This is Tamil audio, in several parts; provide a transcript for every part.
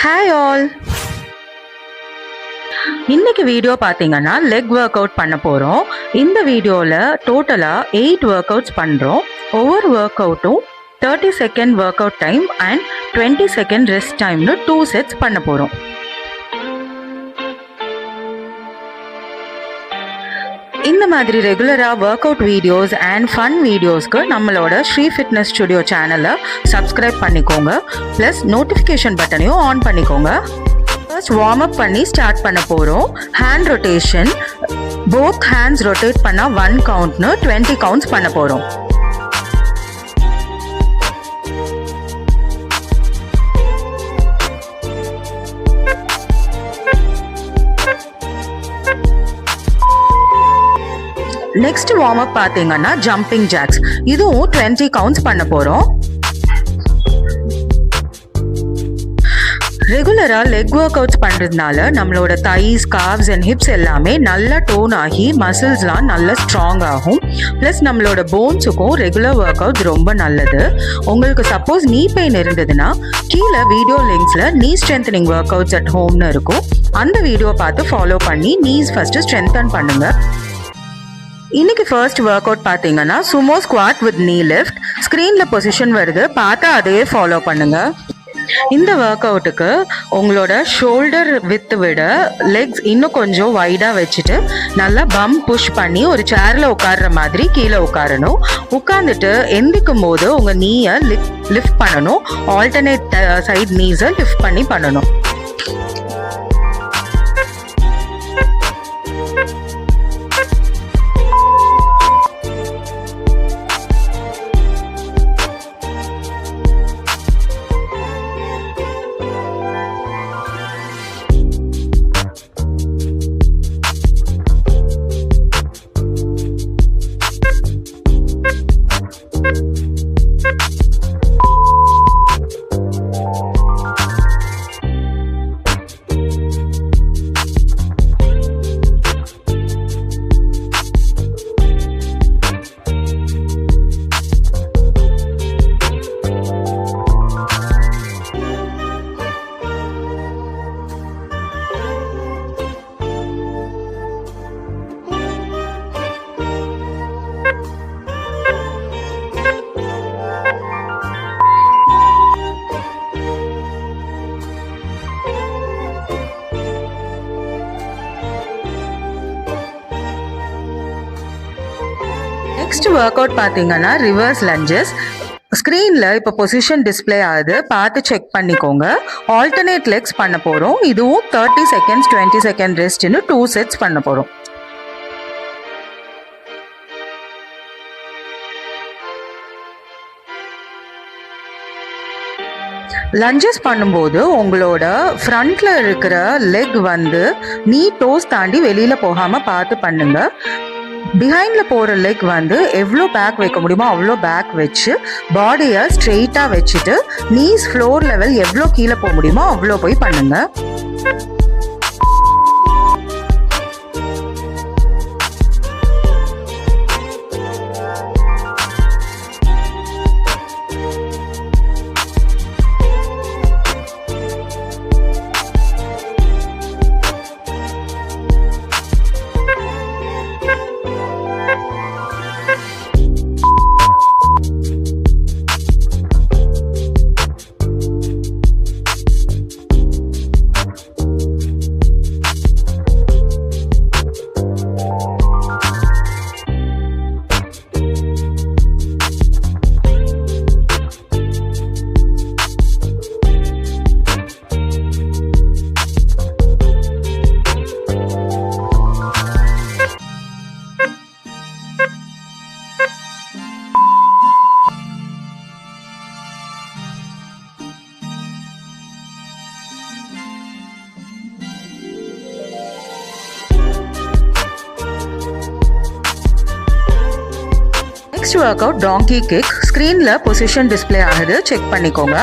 ஹாய் ஆல், இன்னைக்கு வீடியோ பார்த்தீங்கன்னா லெக் ஒர்க் அவுட் பண்ண போகிறோம். இந்த வீடியோவில் டோட்டலாக 8 ஒர்க் அவுட்ஸ் பண்ணுறோம். ஒவ்வொரு ஒர்க் அவுட்டும் 30 second workout time and 20 second rest டைம்னு 2 செட்ஸ் பண்ண போகிறோம். இந்த மாதிரி ரெகுலராக workout videos and fun வீடியோஸ்க்கு நம்மளோட ஸ்ரீ ஃபிட்னஸ் ஸ்டுடியோ சேனலை சப்ஸ்கிரைப் பண்ணிக்கோங்க. ப்ளஸ் நோட்டிஃபிகேஷன் பட்டனையும் ஆன் பண்ணிக்கோங்க. ஃபர்ஸ்ட் வார்ம் அப் பண்ணி ஸ்டார்ட் பண்ண போகிறோம். Hand rotation, both hands rotate பண்ணால் 1 கவுண்ட்னு 20 கவுண்ட்ஸ் பண்ண போகிறோம். நெக்ஸ்ட் வார்ம் அப் பார்த்தீங்கன்னா ஜம்பிங் ஜாக்ஸ், இதுவும் 20 கவுண்ட்ஸ் பண்ண போகிறோம். ரெகுலராக லெக் ஒர்க் அவுட்ஸ் பண்ணுறதுனால நம்மளோட தைஸ், காவ்ஸ் அண்ட் ஹிப்ஸ் எல்லாமே நல்லா டோன் ஆகி மசில்ஸ்லாம் நல்லா ஸ்ட்ராங் ஆகும். ப்ளஸ் நம்மளோட போன்ஸுக்கும் ரெகுலர் ஒர்க் அவுட்ஸ் ரொம்ப நல்லது. உங்களுக்கு சப்போஸ் நீ பெயின் இருந்ததுன்னா கீழே வீடியோ லிங்க்ஸில் நீ ஸ்ட்ரென்தனிங் ஒர்க் அவுட்ஸ் அட் ஹோம்னு இருக்கும். அந்த வீடியோ பார்த்து ஃபாலோ பண்ணி நீஸ் ஃபஸ்ட்டு ஸ்ட்ரென்தன் பண்ணுங்கள். இன்னைக்கு ஃபர்ஸ்ட் ஒர்க் அவுட் பார்த்தீங்கன்னா சுமோ ஸ்குவாட் வித் நீ லிஃப்ட். ஸ்க்ரீனில் பொசிஷன் வருது, பார்த்தா அதையே ஃபாலோ பண்ணுங்க. இந்த ஒர்க் அவுட்டுக்கு உங்களோட ஷோல்டர் வித் விட லெக்ஸ் இன்னும் கொஞ்சம் வைடாக வச்சுட்டு நல்லா பம் புஷ் பண்ணி ஒரு சேரில் உட்கார்ற மாதிரி கீழே உட்காரணும். உட்காந்துட்டு எந்திக்கும் போது உங்கள் நீயை லிஃப்ட் பண்ணணும். ஆல்டர்னேட் சைட் நீஸை லிஃப்ட் பண்ணி பண்ணணும். நெக்ஸ்ட் ஒர்க் அவுட் பார்த்தீங்கன்னா ரிவர்ஸ் லஞ்சஸ். ஸ்க்ரீனில் இப்போ பொசிஷன் டிஸ்பிளே ஆகுது, பார்த்து செக் பண்ணிக்கோங்க. ஆல்டர்னேட் லெக்ஸ் பண்ண போகிறோம். இதுவும் 30 செகண்ட்ஸ் 20 செகண்ட் ரெஸ்ட்னு 2 செட்ஸ் பண்ண போகிறோம். லஞ்சஸ் பண்ணும்போது உங்களோட ஃப்ரண்ட்ல இருக்கிற லெக் வந்து நீ டோஸ் தாண்டி வெளியில் போகாமல் பார்த்து பண்ணுங்க. பிஹைண்டில் போகிற லெக் வந்து எவ்வளோ பேக் வைக்க முடியுமோ அவ்வளோ பேக் வச்சு பாடியை ஸ்ட்ரெயிட்டாக வச்சுட்டு நீஸ் ஃப்ளோர் லெவல் எவ்வளோ கீழே போக முடியுமோ அவ்வளோ போய் பண்ணுங்க. Next workout donkey kick. ஸ்க்ரீனில் பொசிஷன் டிஸ்பிளே ஆகுது, செக் பண்ணிக்கோங்க.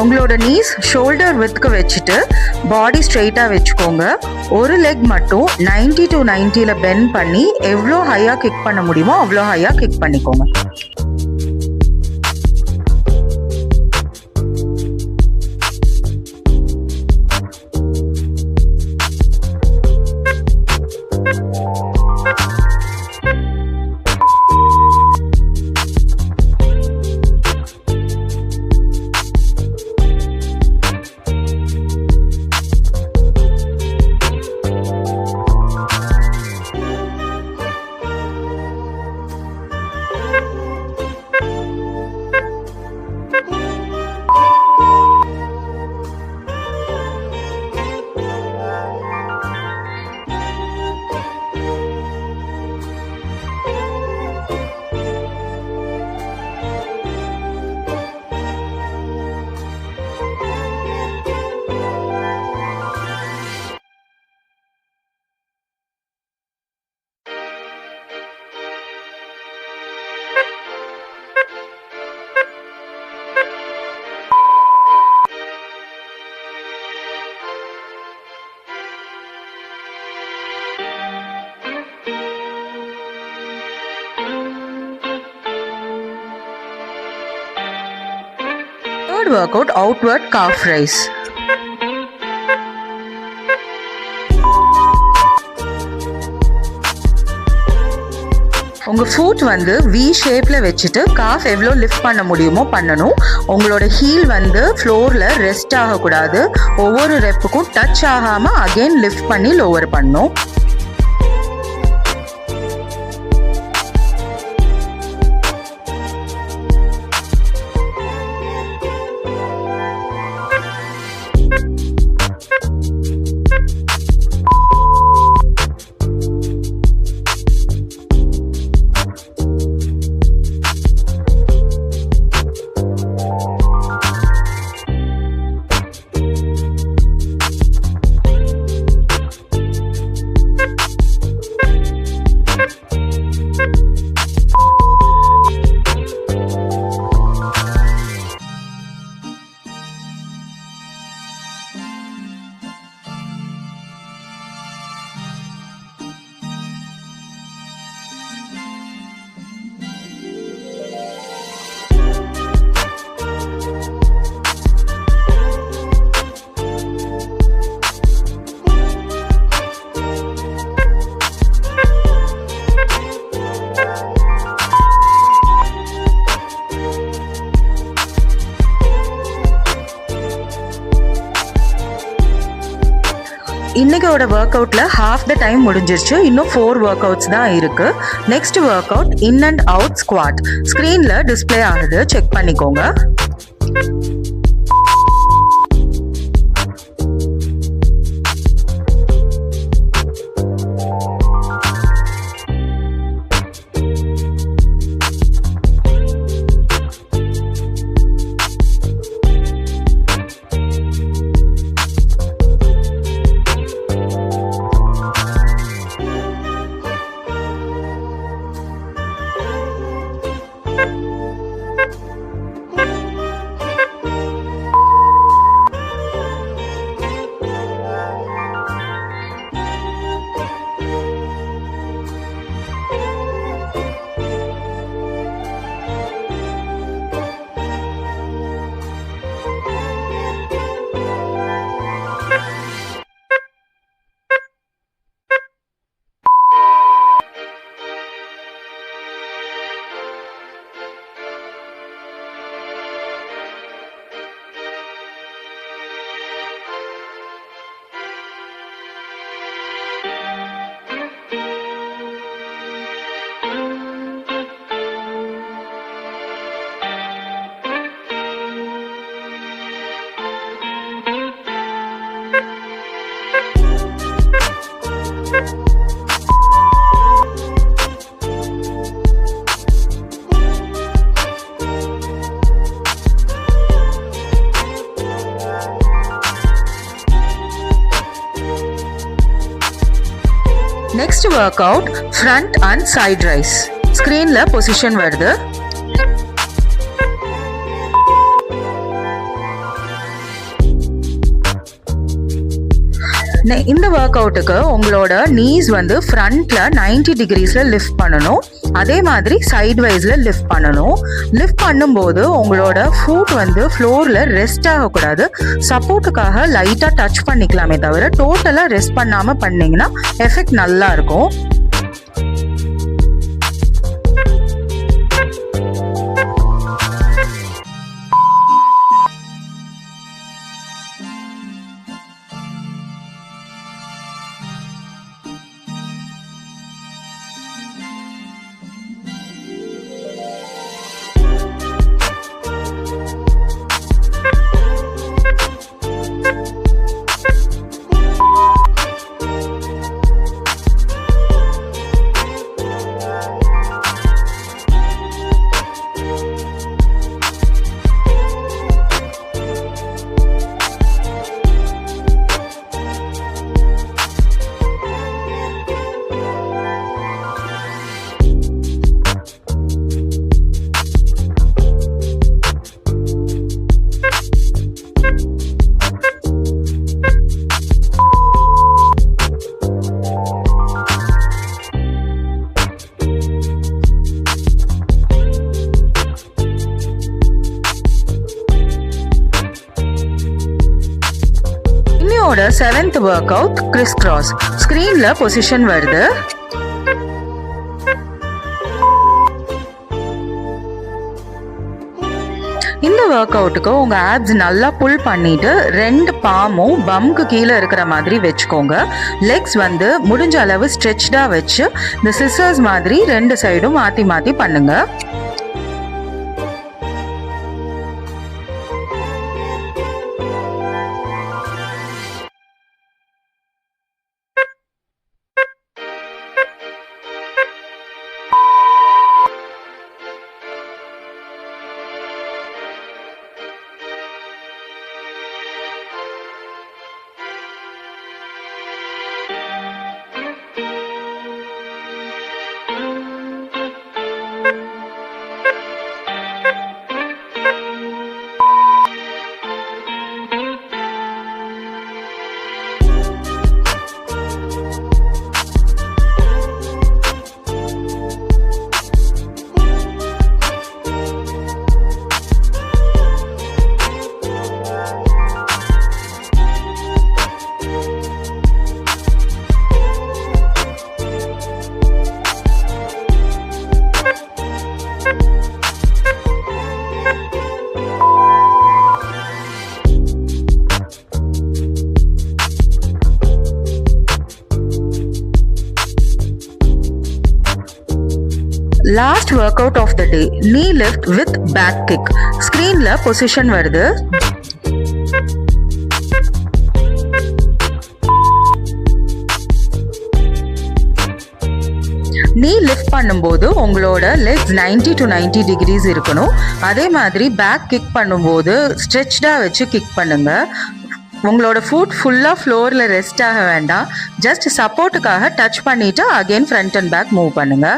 உங்களோட நீஸ் ஷோல்டர் வித்க்கு வச்சுட்டு பாடி ஸ்ட்ரெயிட்டாக வச்சுக்கோங்க. ஒரு லெக் மட்டும் 90 to 90ல பெண்ட் பண்ணி எவ்வளோ ஹையாக கிக் பண்ண முடியுமோ அவ்வளோ ஹையாக கிக் பண்ணிக்கோங்க. Third workout, outward calf raise. உங்கள் ஃபுட் வந்து வி ஷேப்பில் வச்சுட்டு காஃப் எவ்வளோ லிஃப்ட் பண்ண முடியுமோ பண்ணணும். உங்களோட ஹீல் வந்து ஃப்ளோரில் ரெஸ்ட் ஆகக்கூடாது. ஒவ்வொரு ரெப்புக்கும் டச் ஆகாமல் அகெயின் லிஃப்ட் பண்ணி லோவர் பண்ணணும். இன்னைக்கோட ஒர்க் அவுட்ல ஹாஃப் த டைம் முடிஞ்சிருச்சு. இன்னும் 4 ஒர்க் அவுட்ஸ் தான் இருக்கு. Next work out in and out squad. ஸ்கிரீன்ல டிஸ்பிளே ஆகுது, செக் பண்ணிக்கோங்க. Next workout, front and side raise. Screen la position வருது. இந்த ஒர்க் அவுட்டுக்கு உங்களோட நீஸ் வந்து ஃப்ரண்ட்ல 90 டிகிரிஸ்ல லிஃப்ட் பண்ணணும். அதே மாதிரி சைட் வைஸ்ல லிஃப்ட் பண்ணணும். லிஃப்ட் பண்ணும்போது உங்களோட ஃபுட் வந்து ஃப்ளோர்ல ரெஸ்ட் ஆகக்கூடாது. சப்போர்ட்டுக்காக லைட்டா டச் பண்ணிக்கலாமே தவிர டோட்டலா ரெஸ்ட் பண்ணாம பண்ணீங்கன்னா எஃபெக்ட் நல்லா இருக்கும். Seventh work out Chris cross. ஸ்கிரீன்ல பொசிஷன் வருது. இந்த ஒர்க் அவுட்டுக்கு உங்க ஆப்ஸ் நல்லா புல் பண்ணிட்டு 2 பாமும் பம்க்கு கீழே இருக்கிற மாதிரி வச்சுக்கோங்க. லெக்ஸ் வந்து முடிஞ்ச அளவு ஸ்ட்ரெச்டா வச்சு இந்த சிசர்ஸ் மாதிரி 2 சைடும் மாத்தி மாத்தி பண்ணுங்க. Last workout of the day, knee lift with back kick. Screenல position வருது. knee lift பண்ணும்போது உங்களோட legs 90 to 90 degrees இருக்கணும். அதே மாதிரி back kick பண்ணும்போது ஸ்ட்ரெச்டா வச்சு கிக் பண்ணுங்க. உங்களோட ஃபுட் ஃபுல்லா ஃப்ளோர்ல ரெஸ்ட் ஆக வேண்டாம். ஜஸ்ட் சப்போர்ட்டுக்காக டச் பண்ணிட்டு again front and back move பண்ணுங்க.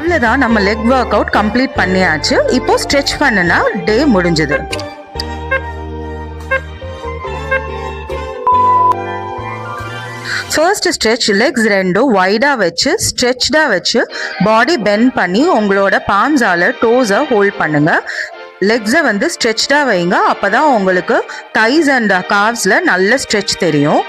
அவ்வளவுதான், நம்ம லெக் ஒர்க் அவுட் கம்ப்ளீட் பண்ணியாச்சு. இப்போ ஸ்ட்ரெச் பண்ணனா டே முடிஞ்சது. ஃபர்ஸ்ட் ஸ்ட்ரெச் லெக்ஸ் ரெண்டும் வைடாக வச்சு ஸ்ட்ரெச்டாக வச்சு பாடி பெண்ட் பண்ணி உங்களோட பாம்ஸால் டோஸை ஹோல்ட் பண்ணுங்கள். லெக்ஸை வந்து ஸ்ட்ரெச்டாக வைங்க, அப்போ தான் உங்களுக்கு தைஸ் அண்ட் காவ்ஸில் நல்ல ஸ்ட்ரெச் தெரியும்.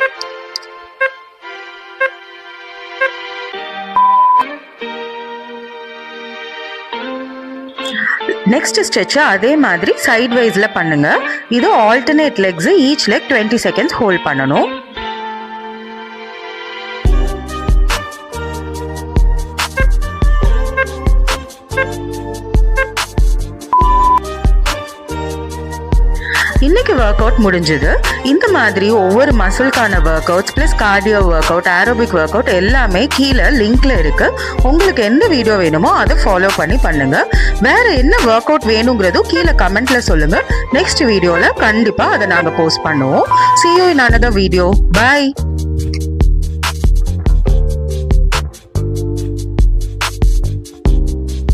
நெக்ஸ்ட் ஸ்ட்ரெச்சை அதே மாதிரி சைட் வைஸில் பண்ணுங்க. இது alternate legs, each leg 20 seconds hold பண்ணணும். இன்னைக்கு ஒர்க் அவுட் முடிஞ்சது. இந்த மாதிரி ஒவ்வொரு மசில்கான workouts plus cardio workout, aerobic workout எல்லாமே கீழே லிங்க்ல இருக்கு. உங்களுக்கு எந்த வீடியோ வேணுமோ அதை ஃபாலோ பண்ணி பண்ணுங்க. வேற என்ன ஒர்க் அவுட் வேணுங்கிறதும் கீழே கமெண்ட்ல சொல்லுங்க. நெக்ஸ்ட் வீடியோல கண்டிப்பா அதை நாங்கள் போஸ்ட் பண்ணுவோம். See you in another video. Bye.